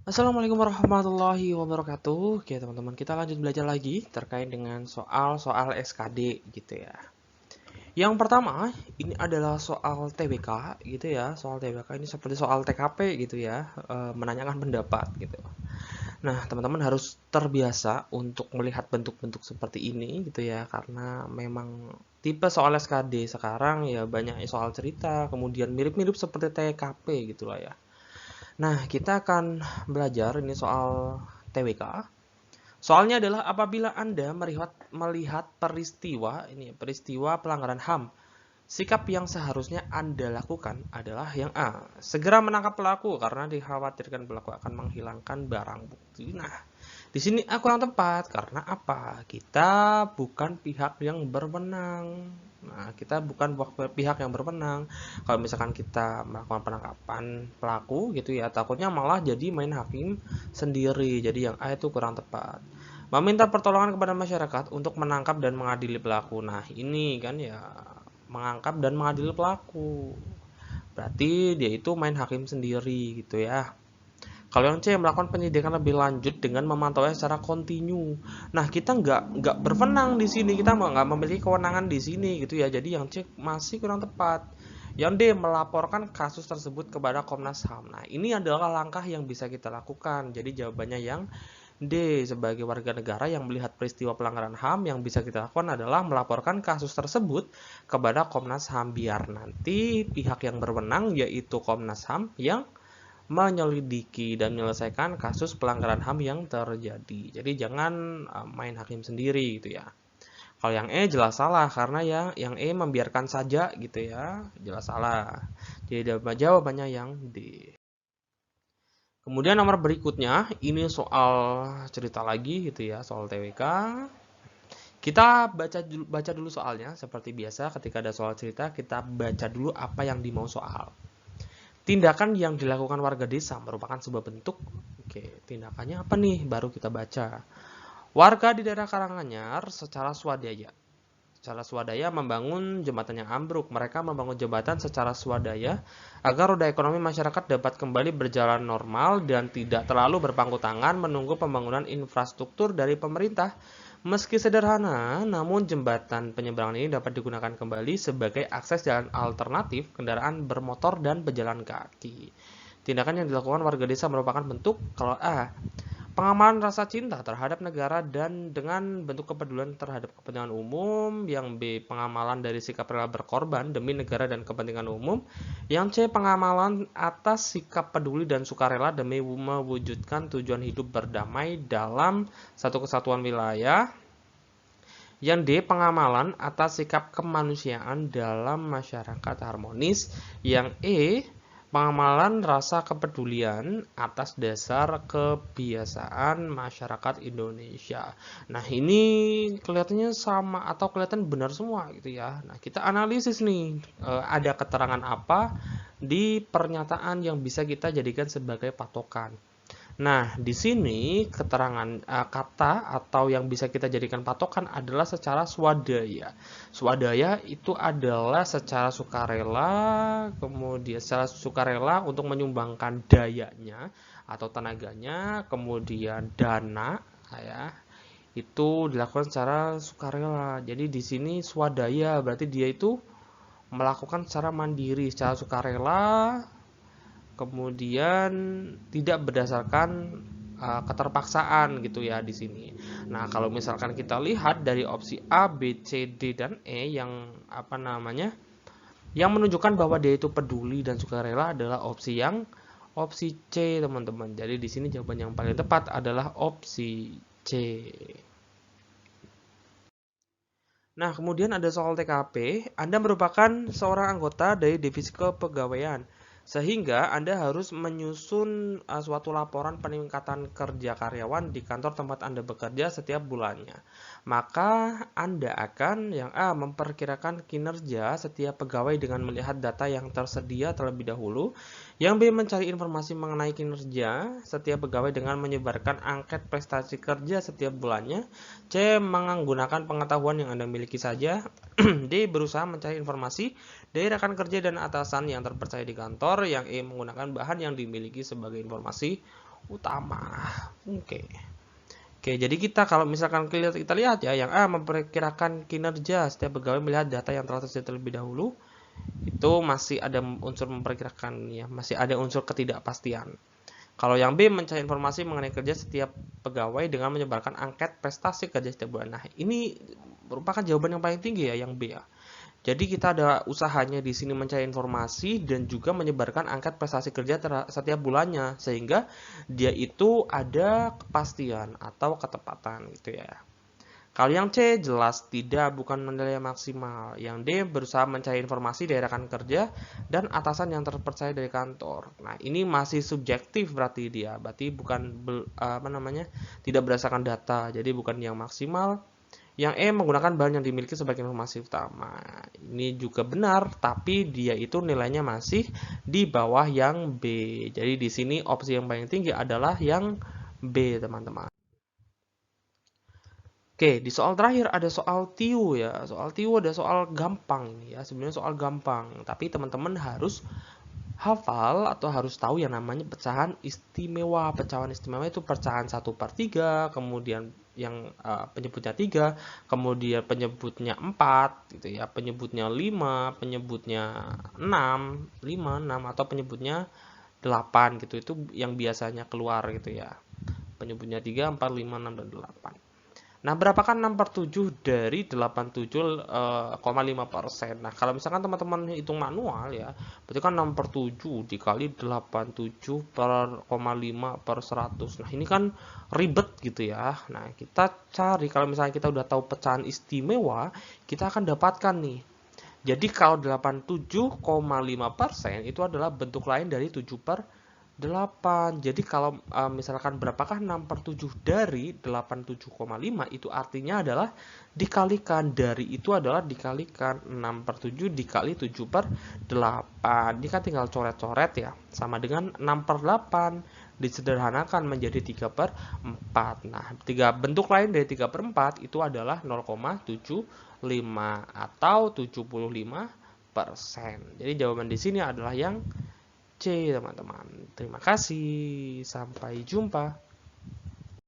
Assalamualaikum warahmatullahi wabarakatuh. Oke, teman-teman, kita lanjut belajar lagi terkait dengan soal-soal SKD gitu ya. Yang pertama, ini adalah soal TBK gitu ya. Soal TBK ini seperti soal TKP gitu ya, menanyakan pendapat gitu. Nah, teman-teman harus terbiasa untuk melihat bentuk-bentuk seperti ini gitu ya, karena memang tipe soal SKD sekarang ya banyak soal cerita, kemudian mirip-mirip seperti TKP gitulah ya. Nah, kita akan belajar ini soal TWK. Soalnya adalah apabila Anda melihat peristiwa pelanggaran HAM, sikap yang seharusnya Anda lakukan adalah yang A, segera menangkap pelaku karena dikhawatirkan pelaku akan menghilangkan barang bukti. Nah, di sini kurang tepat karena apa? Kita bukan pihak yang berwenang. Nah, kita bukan pihak yang berwenang. Kalau misalkan kita melakukan penangkapan pelaku gitu ya, takutnya malah jadi main hakim sendiri. Jadi yang A itu kurang tepat. Meminta pertolongan kepada masyarakat untuk menangkap dan mengadili pelaku. Nah, ini kan ya mengangkap dan mengadili pelaku. Berarti dia itu main hakim sendiri gitu ya. Kalau yang C melakukan penyidikan lebih lanjut dengan memantaunya secara kontinu. Nah, kita nggak berwenang di sini, kita nggak memiliki kewenangan di sini gitu ya. Jadi yang C masih kurang tepat. Yang D melaporkan kasus tersebut kepada Komnas HAM. Nah, ini adalah langkah yang bisa kita lakukan. Jadi jawabannya yang D, sebagai warga negara yang melihat peristiwa pelanggaran HAM, yang bisa kita lakukan adalah melaporkan kasus tersebut kepada Komnas HAM biar nanti pihak yang berwenang yaitu Komnas HAM yang menyelidiki dan menyelesaikan kasus pelanggaran HAM yang terjadi. Jadi jangan main hakim sendiri gitu ya. Kalau yang E jelas salah karena yang E membiarkan saja gitu ya, jelas salah. Jadi jawabannya yang D. Kemudian nomor berikutnya ini soal cerita lagi gitu ya, soal TWK. Kita baca dulu soalnya seperti biasa ketika ada soal cerita kita baca dulu apa yang dimau soal. Tindakan yang dilakukan warga desa merupakan sebuah bentuk. Oke, tindakannya apa nih? Baru kita baca. Warga di daerah Karanganyar secara swadaya membangun jembatan yang ambruk. Mereka membangun jembatan secara swadaya agar roda ekonomi masyarakat dapat kembali berjalan normal dan tidak terlalu berpangku tangan menunggu pembangunan infrastruktur dari pemerintah. Meski sederhana, namun jembatan penyeberangan ini dapat digunakan kembali sebagai akses jalan alternatif kendaraan bermotor dan pejalan kaki. Tindakan yang dilakukan warga desa merupakan bentuk kalau A, pengamalan rasa cinta terhadap negara dan dengan bentuk kepedulian terhadap kepentingan umum. Yang B, pengamalan dari sikap rela berkorban demi negara dan kepentingan umum. Yang C, pengamalan atas sikap peduli dan sukarela demi mewujudkan tujuan hidup berdamai dalam satu kesatuan wilayah. Yang D, pengamalan atas sikap kemanusiaan dalam masyarakat harmonis. Yang E, pengamalan rasa kepedulian atas dasar kebiasaan masyarakat Indonesia. Nah, ini kelihatannya sama atau kelihatan benar semua gitu ya. Nah, kita analisis nih, ada keterangan apa di pernyataan yang bisa kita jadikan sebagai patokan. Nah, di sini keterangan kata atau yang bisa kita jadikan patokan adalah secara swadaya. Swadaya itu adalah secara sukarela, kemudian secara sukarela untuk menyumbangkan dayanya atau tenaganya, kemudian dana, ya, itu dilakukan secara sukarela. Jadi di sini swadaya berarti dia itu melakukan secara mandiri, secara sukarela, kemudian tidak berdasarkan keterpaksaan gitu ya di sini. Nah, kalau misalkan kita lihat dari opsi A, B, C, D dan E yang apa namanya? Yang menunjukkan bahwa dia itu peduli dan sukarela adalah opsi C, teman-teman. Jadi di sini jawaban yang paling tepat adalah opsi C. Nah, kemudian ada soal TKP. Anda merupakan seorang anggota dari divisi kepegawaian, sehingga Anda harus menyusun suatu laporan peningkatan kerja karyawan di kantor tempat Anda bekerja setiap bulannya. Maka Anda akan yang A, memperkirakan kinerja setiap pegawai dengan melihat data yang tersedia terlebih dahulu. Yang B, mencari informasi mengenai kinerja setiap pegawai dengan menyebarkan angket prestasi kerja setiap bulannya. C, menggunakan pengetahuan yang Anda miliki saja. D, berusaha mencari informasi dari rekan kerja dan atasan yang terpercaya di kantor. Yang E, menggunakan bahan yang dimiliki sebagai informasi utama. Oke. Oke, jadi kita kalau misalkan kita lihat ya, yang A memperkirakan kinerja setiap pegawai melihat data yang telah tersedia terlebih dahulu, itu masih ada unsur memperkirakan ya, masih ada unsur ketidakpastian. Kalau yang B mencari informasi mengenai kerja setiap pegawai dengan menyebarkan angket prestasi kerja setiap bulan. Nah, ini merupakan jawaban yang paling tinggi ya, yang B ya. Jadi kita ada usahanya di sini mencari informasi dan juga menyebarkan angket prestasi kerja setiap bulannya, sehingga dia itu ada kepastian atau ketepatan gitu ya. Kalau yang C jelas tidak, bukan menilai maksimal. Yang D berusaha mencari informasi dari rekan kerja dan atasan yang terpercaya dari kantor. Nah, ini masih subjektif berarti dia. Berarti bukan tidak berdasarkan data. Jadi bukan yang maksimal. Yang E menggunakan bahan yang dimiliki sebagai informasi utama. Ini juga benar, tapi dia itu nilainya masih di bawah yang B. Jadi di sini opsi yang paling tinggi adalah yang B, teman-teman. Oke, di soal terakhir ada soal TIU ya. Soal TIU ada soal gampang ya, sebenarnya soal gampang. Tapi teman-teman harus hafal atau harus tahu yang namanya pecahan istimewa. Pecahan istimewa itu pecahan 1/3, kemudian yang penyebutnya 3, kemudian penyebutnya 4 gitu ya, penyebutnya 5, penyebutnya 6, 5, 6 atau penyebutnya 8 gitu. Itu yang biasanya keluar gitu ya. Penyebutnya 3, 4, 5, 6 dan 8. Nah, berapakah 6/7 dari 87,5%? Nah, kalau misalkan teman-teman hitung manual ya, berarti kan 6/7 dikali 87/5/100. Nah, ini kan ribet gitu ya. Nah, kita cari, kalau misalnya kita udah tahu pecahan istimewa, kita akan dapatkan nih. Jadi kalau 87,5% itu adalah bentuk lain dari 7/8. Jadi kalau misalkan berapakah 6/7 dari 87,5, itu artinya adalah dikalikan. Dari itu adalah dikalikan 6/7 dikali 7/8. Ini kan tinggal coret-coret ya. Sama dengan 6/8 disederhanakan menjadi 3/4. Nah, tiga bentuk lain dari 3/4 itu adalah 0,75 atau 75%. Jadi jawaban di sini adalah yang C, teman-teman. Terima kasih. Sampai jumpa.